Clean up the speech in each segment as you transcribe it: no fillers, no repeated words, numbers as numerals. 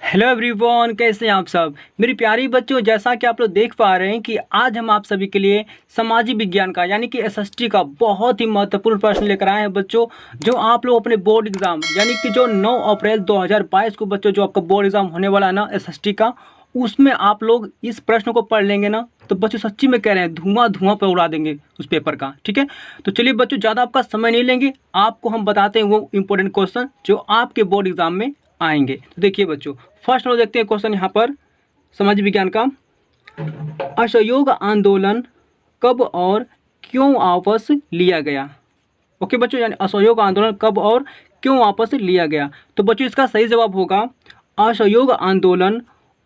Hello everyone, कैसे हैं आप सब मेरी प्यारी बच्चों। जैसा कि आप लोग देख पा रहे हैं कि आज हम आप सभी के लिए सामाजिक विज्ञान का यानी कि एसएसटी का बहुत ही महत्वपूर्ण प्रश्न लेकर आए हैं बच्चों। जो आप लोग अपने बोर्ड एग्जाम यानी कि जो 9 अप्रैल 2022 को बच्चों जो आपका बोर्ड एग्जाम होने वाला है ना एसएसटी का, उसमें आप लोग इस प्रश्न को पढ़ लेंगे ना तो बच्चों सच्ची में कह रहे हैं धुआं धुआं पर उड़ा देंगे उस पेपर का। ठीक है, तो चलिए बच्चों ज़्यादा आपका समय नहीं लेंगे, आपको हम बताते हैं वो इंपॉर्टेंट क्वेश्चन जो आपके बोर्ड एग्जाम में आएंगे। तो देखिए बच्चों, फर्स्ट हम देखते हैं क्वेश्चन यहाँ पर समाज विज्ञान का। असहयोग आंदोलन कब और क्यों वापस लिया गया? ओके बच्चों, यानी असहयोग आंदोलन कब और क्यों वापस लिया गया? तो बच्चों इसका सही जवाब होगा असहयोग आंदोलन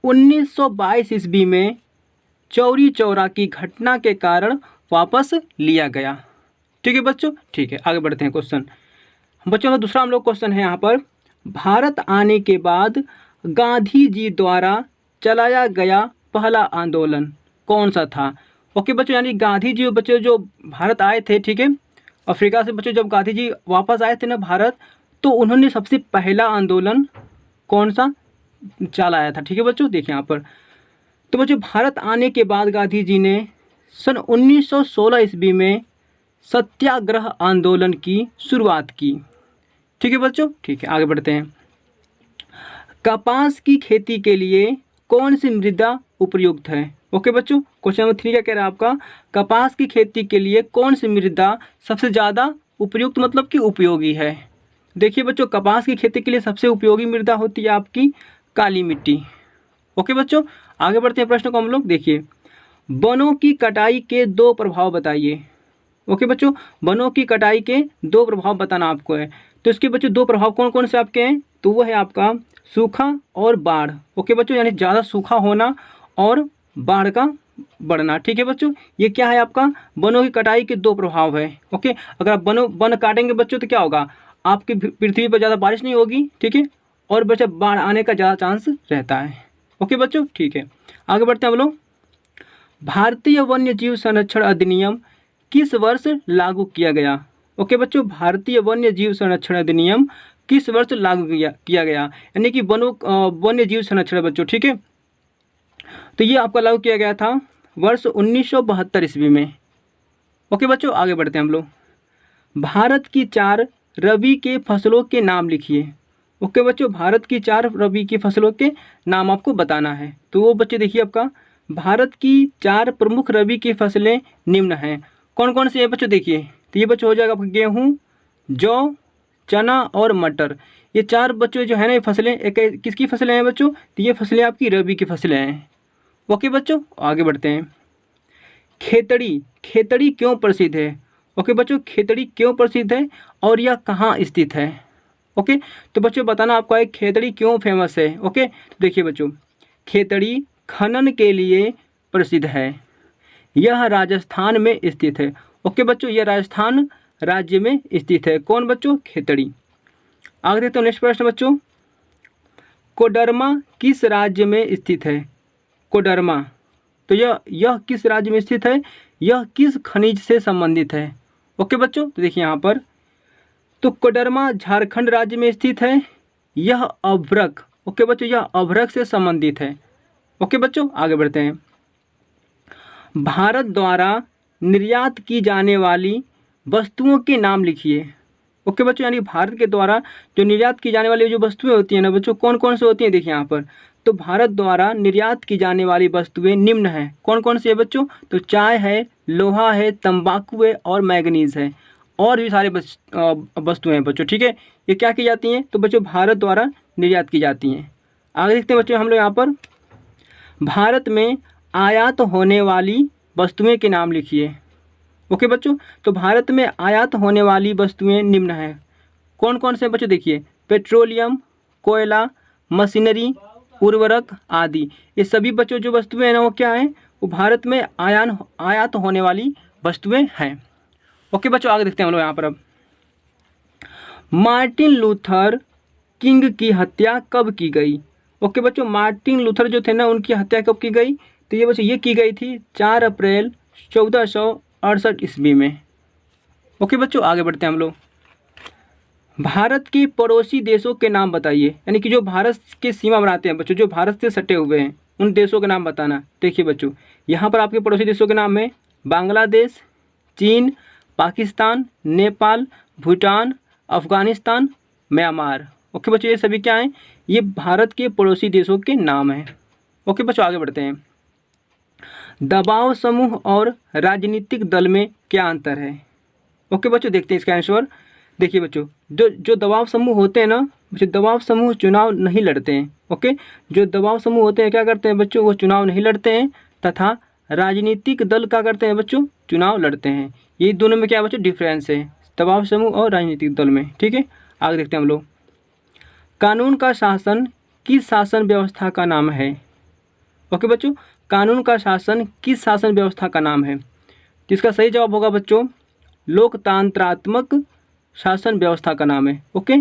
1922 ईस्वी में चौरी चौरा की घटना के कारण वापस लिया गया। ठीक है बच्चों, ठीक है, आगे बढ़ते हैं क्वेश्चन। बच्चों का दूसरा हम लोग क्वेश्चन है यहाँ पर, भारत आने के बाद गांधी जी द्वारा चलाया गया पहला आंदोलन कौन सा था? ओके बच्चों, यानी गांधी जी बच्चों जो भारत आए थे, ठीक है, अफ्रीका से बच्चों जब गांधी जी वापस आए थे ना भारत, तो उन्होंने सबसे पहला आंदोलन कौन सा चलाया था? ठीक है बच्चों, देखिए यहाँ पर। तो बच्चों भारत आने के बाद गांधी जी ने सन 1916 ईस्वी में सत्याग्रह आंदोलन की शुरुआत की। ठीक है बच्चों, ठीक है, आगे बढ़ते हैं। कपास की खेती के लिए कौन सी मृदा उपयुक्त है? ओके बच्चों, क्वेश्चन नंबर 3 क्या कह रहा है आपका, कपास की खेती के लिए कौन सी मृदा सबसे ज़्यादा उपयुक्त मतलब कि उपयोगी है? देखिए बच्चों, कपास की खेती के लिए सबसे उपयोगी मृदा होती है आपकी काली मिट्टी। ओके बच्चों, आगे बढ़ते हैं प्रश्न को हम लोग। देखिए, वनों की कटाई के 2 प्रभाव बताइए। ओके बच्चों, वनों की कटाई के 2 प्रभाव बताना आपको है। तो इसके बच्चों 2 प्रभाव कौन कौन से आपके हैं? तो वो है आपका सूखा और बाढ़। ओके बच्चों, यानी ज़्यादा सूखा होना और बाढ़ का बढ़ना। ठीक है बच्चों, ये क्या है आपका वनों की कटाई के 2 प्रभाव है। ओके, अगर आप वन काटेंगे बच्चों तो क्या होगा, आपकी पृथ्वी पर ज़्यादा बारिश नहीं होगी। ठीक है, और बच्चा बाढ़ आने का ज़्यादा चांस रहता है। ओके बच्चों, ठीक है, आगे बढ़ते हैं हम लोग। भारतीय वन्य जीव संरक्षण अधिनियम किस वर्ष लागू किया गया? ओके बच्चों, भारतीय वन्य जीव संरक्षण अधिनियम किस वर्ष लागू किया गया, यानी कि वन्य जीव संरक्षण बच्चों। ठीक है, तो ये आपका लागू किया गया था वर्ष 1972 ईस्वी में। ओके बच्चों, आगे बढ़ते हैं हम लोग। भारत की 4 रबी के फसलों के नाम लिखिए। ओके बच्चों, भारत की 4 रबी की फसलों के नाम आपको बताना है। तो वो बच्चे देखिए, आपका भारत की 4 प्रमुख रबी की फसलें निम्न हैं। कौन कौन सी है बच्चों? देखिए, तो ये बच्चों हो जाएगा आपका गेहूँ, जौ, चना और मटर। ये 4 बच्चों जो है ना ये फसलें किसकी फसलें हैं बच्चों? तो ये फसलें आपकी रबी की फसलें हैं। ओके बच्चों, आगे बढ़ते हैं। खेतड़ी, खेतड़ी क्यों प्रसिद्ध है? ओके बच्चों, खेतड़ी क्यों प्रसिद्ध है और यह कहाँ स्थित है? ओके, तो बच्चों बताना आपको है खेतड़ी क्यों फेमस है। ओके, तो देखिए बच्चों, खेतड़ी खनन के लिए प्रसिद्ध है, यह राजस्थान में स्थित है। ओके बच्चों, यह राजस्थान राज्य में स्थित है। कौन बच्चों? खेतड़ी। आगे देखते हैं नेक्स्ट प्रश्न बच्चों, कोडरमा किस राज्य में स्थित है? कोडरमा, तो यह किस राज्य में स्थित है? यह किस खनिज से संबंधित है? ओके बच्चों, तो देखिए यहाँ पर, तो कोडरमा झारखंड राज्य में स्थित है, यह अभ्रक। ओके बच्चों, यह अभ्रक से संबंधित है। ओके बच्चों, आगे बढ़ते हैं। भारत द्वारा निर्यात की जाने वाली वस्तुओं के नाम लिखिए। ओके बच्चों, यानी भारत के द्वारा जो निर्यात की जाने वाली जो वस्तुएं होती हैं ना बच्चों, कौन कौन सी होती हैं? देखिए यहाँ पर, तो भारत द्वारा निर्यात की जाने वाली वस्तुएं निम्न हैं। कौन कौन सी है बच्चों? तो चाय है, लोहा है, तंबाकू है और मैग्नीज है, और भी सारे वस्तुएं हैं बच्चों। ठीक है, ये क्या की जाती हैं? तो बच्चों भारत द्वारा निर्यात की जाती हैं। आगे देखते हैं बच्चों हम लोग यहाँ पर, भारत में आयात होने वाली वस्तुएं के नाम लिखिए। ओके बच्चों, तो भारत में आयात होने वाली वस्तुएं निम्न हैं। कौन कौन से बच्चों? देखिए, पेट्रोलियम, कोयला, मशीनरी, उर्वरक आदि। ये सभी बच्चों जो वस्तुएं हैं ना वो क्या हैं? वो भारत में आयात होने वाली वस्तुएं हैं। ओके बच्चों, आगे देखते हैं हम लोग यहाँ पर। अब मार्टिन लूथर किंग की हत्या कब की गई? ओके बच्चों, मार्टिन लूथर जो थे ना उनकी हत्या कब की गई? तो ये बच्चों ये की गई थी 4 अप्रैल 1468 ईस्वी में। ओके बच्चों, आगे बढ़ते हैं हम लोग। भारत के पड़ोसी देशों के नाम बताइए, यानी कि जो भारत के सीमा बनाते हैं बच्चों, जो भारत से सटे हुए हैं उन देशों के नाम बताना। देखिए बच्चों, यहाँ पर आपके पड़ोसी देशों के नाम है बांग्लादेश, चीन, पाकिस्तान, नेपाल, भूटान, अफगानिस्तान, म्यांमार। ओके बच्चों, ये सभी क्या हैं, ये भारत के पड़ोसी देशों के नाम हैं। ओके बच्चों, आगे बढ़ते हैं। दबाव समूह और राजनीतिक दल में क्या अंतर है? ओके बच्चों, देखते हैं इसका आंसर। देखिए बच्चों, जो दबाव समूह होते हैं ना बच्चों, दबाव समूह चुनाव नहीं लड़ते हैं। ओके, जो दबाव समूह होते हैं क्या करते हैं बच्चों, वो चुनाव नहीं लड़ते हैं, तथा राजनीतिक दल क्या करते हैं बच्चों, चुनाव लड़ते हैं। ये दोनों में क्या बच्चों डिफरेंस है, दबाव समूह और राजनीतिक दल में। ठीक है, आगे देखते हैं हम लोग। कानून का शासन किस शासन व्यवस्था का नाम है? ओके बच्चों, कानून का शासन किस शासन व्यवस्था का नाम है? जिसका सही जवाब होगा बच्चों लोकतंत्रात्मक शासन व्यवस्था का नाम है। ओके,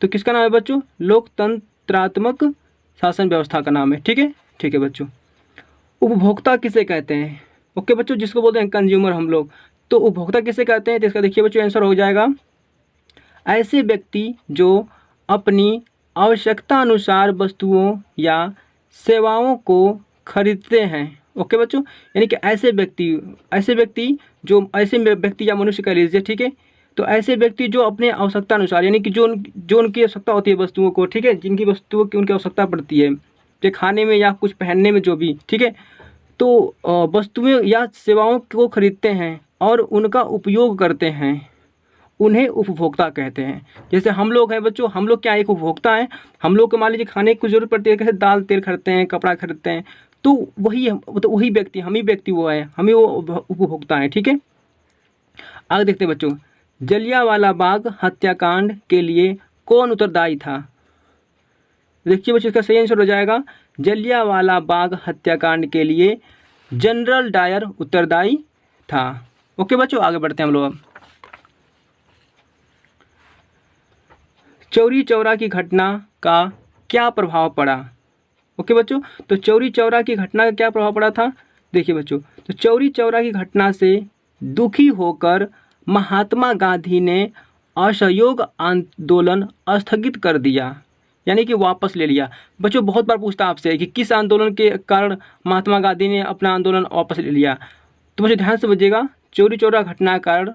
तो किसका नाम है बच्चों, लोकतंत्रात्मक शासन व्यवस्था का नाम है। ठीक है, ठीक है बच्चों। उपभोक्ता किसे कहते हैं? ओके बच्चों, जिसको बोलते हैं कंज्यूमर हम लोग, तो उपभोक्ता किसे कहते हैं? तो इसका देखिए बच्चों आंसर हो जाएगा ऐसे व्यक्ति जो अपनी आवश्यकता अनुसार वस्तुओं या सेवाओं को खरीदते हैं। ओके बच्चों, यानी कि ऐसे व्यक्ति जो ऐसे व्यक्ति या मनुष्य कह लीजिए। ठीक है, तो ऐसे व्यक्ति जो अपने आवश्यकता अनुसार, यानी कि जो उनकी आवश्यकता होती है वस्तुओं को, ठीक है, जिनकी वस्तुओं की उनकी आवश्यकता पड़ती है, जो खाने में या कुछ पहनने में जो भी, ठीक है, तो वस्तुएं या सेवाओं को खरीदते हैं और उनका उपयोग करते हैं, उन्हें उपभोक्ता कहते हैं। जैसे हम लोग हैं बच्चों, हम लोग क्या एक उपभोक्ता हैं। हम लोग को मान लीजिए खाने की कुछ जरूरत पड़ती है, कैसे दाल तेल खरीदते हैं, कपड़ा खरीदते हैं, तो वही व्यक्ति, हम ही व्यक्ति वो है, हम ही वो उपभोक्ता हैं। ठीक है, आगे देखते हैं बच्चों। जलियांवाला बाग हत्याकांड के लिए कौन उत्तरदायी था? देखिए बच्चों, इसका सही आंसर हो जाएगा जलियांवाला बाग हत्याकांड के लिए जनरल डायर उत्तरदायी था। ओके बच्चों, आगे बढ़ते हैं हम लोग अब। चौरी चौरा की घटना का क्या प्रभाव पड़ा? ओके बच्चों, तो चौरी चौरा की घटना का क्या प्रभाव पड़ा था? देखिए बच्चों, तो चौरी चौरा की घटना से दुखी होकर महात्मा गांधी ने असहयोग आंदोलन स्थगित कर दिया, यानी कि वापस ले लिया। बच्चों बहुत बार पूछता आपसे कि किस आंदोलन के कारण महात्मा गांधी ने अपना आंदोलन वापस ले लिया, तो मुझे ध्यान से समझिएगा। चौरी चौरा घटना के कारण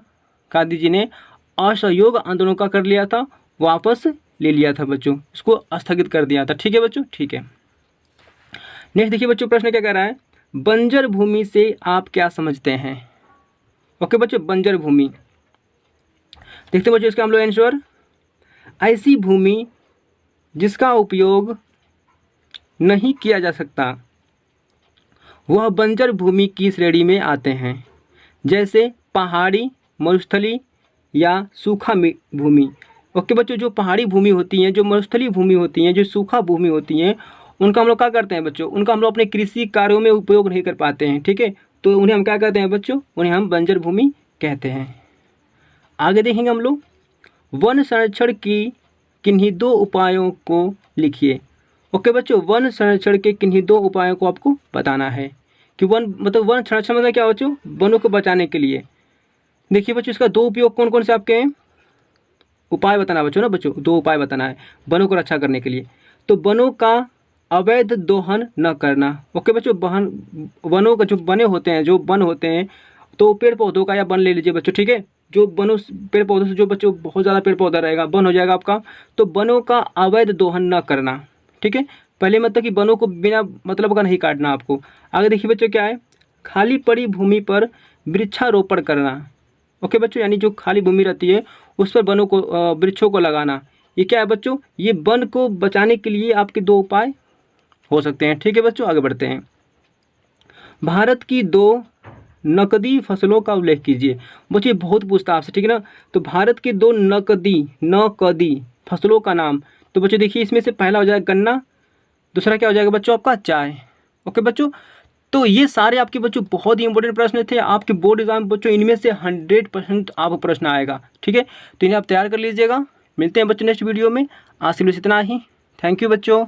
गांधी जी ने असहयोग आंदोलन का कर लिया था, वापस ले लिया था बच्चों, इसको स्थगित कर दिया था। ठीक है बच्चों, ठीक है। नेक्स्ट देखिए बच्चों, प्रश्न क्या कह रहा है, बंजर भूमि से आप क्या समझते हैं? ओके बच्चों, बंजर भूमि, देखते बच्चों इसका हम लोग आंसर, ऐसी भूमि जिसका उपयोग नहीं किया जा सकता वह बंजर भूमि की श्रेणी में आते हैं, जैसे पहाड़ी, मरुस्थली या सूखा भूमि। ओके बच्चों, जो पहाड़ी भूमि होती हैं, जो मरुस्थली भूमि होती हैं, जो सूखा भूमि होती हैं, उनका हम लोग क्या करते हैं बच्चों, उनका हम लोग अपने कृषि कार्यों में उपयोग नहीं कर पाते हैं। ठीक है, तो उन्हें हम क्या कहते हैं बच्चों, उन्हें हम बंजर भूमि कहते हैं। आगे देखेंगे हम लोग, वन संरक्षण की किन्हीं दो उपायों को लिखिए। ओके बच्चों, वन संरक्षण के किन्हीं दो उपायों को आपको बताना है कि वन संरक्षण मतलब क्या बच्चों, वनों को बचाने के लिए। देखिए बच्चों, इसका दो उपयोग कौन कौन से आपके हैं, उपाय बताना बच्चों ना, बच्चों दो उपाय बताना है वनों को रक्षा करने के लिए। तो वनों का अवैध दोहन न करना। ओके बच्चों, वनों का जो बने होते हैं, जो वन होते हैं, तो पेड़ पौधों का या वन ले लीजिए बच्चों। ठीक है, जो वनों पेड़ पौधों से जो बच्चों बहुत ज़्यादा पेड़ पौधा रहेगा, वन हो जाएगा आपका, तो वनों का अवैध दोहन न करना। ठीक है, पहले मतलब कि वनों को बिना मतलब का नहीं काटना आपको। आगे देखिए बच्चों क्या है, खाली पड़ी भूमि पर वृक्षारोपण करना। ओके बच्चों, यानी जो खाली भूमि रहती है उस पर वनों को वृक्षों को लगाना। ये क्या है बच्चों, ये वन को बचाने के लिए आपके दो उपाय हो सकते हैं। ठीक है बच्चों, आगे बढ़ते हैं। भारत की दो नकदी फसलों का उल्लेख कीजिए। बच्चे बहुत पूछता आपसे, ठीक है ना, तो भारत की दो नकदी फसलों का नाम। तो बच्चों देखिए, इसमें से पहला हो जाएगा गन्ना, दूसरा क्या हो जाएगा बच्चों आपका चाय। ओके बच्चों, तो ये सारे आपके बच्चों बहुत ही इंपॉर्टेंट प्रश्न थे आपके बोर्ड एग्जाम बच्चों, इनमें से 100% आपको प्रश्न आएगा। ठीक है, तो इन्हें आप तैयार कर लीजिएगा। मिलते हैं बच्चों नेक्स्ट वीडियो में। आज के लिए इतना ही। थैंक यू बच्चों।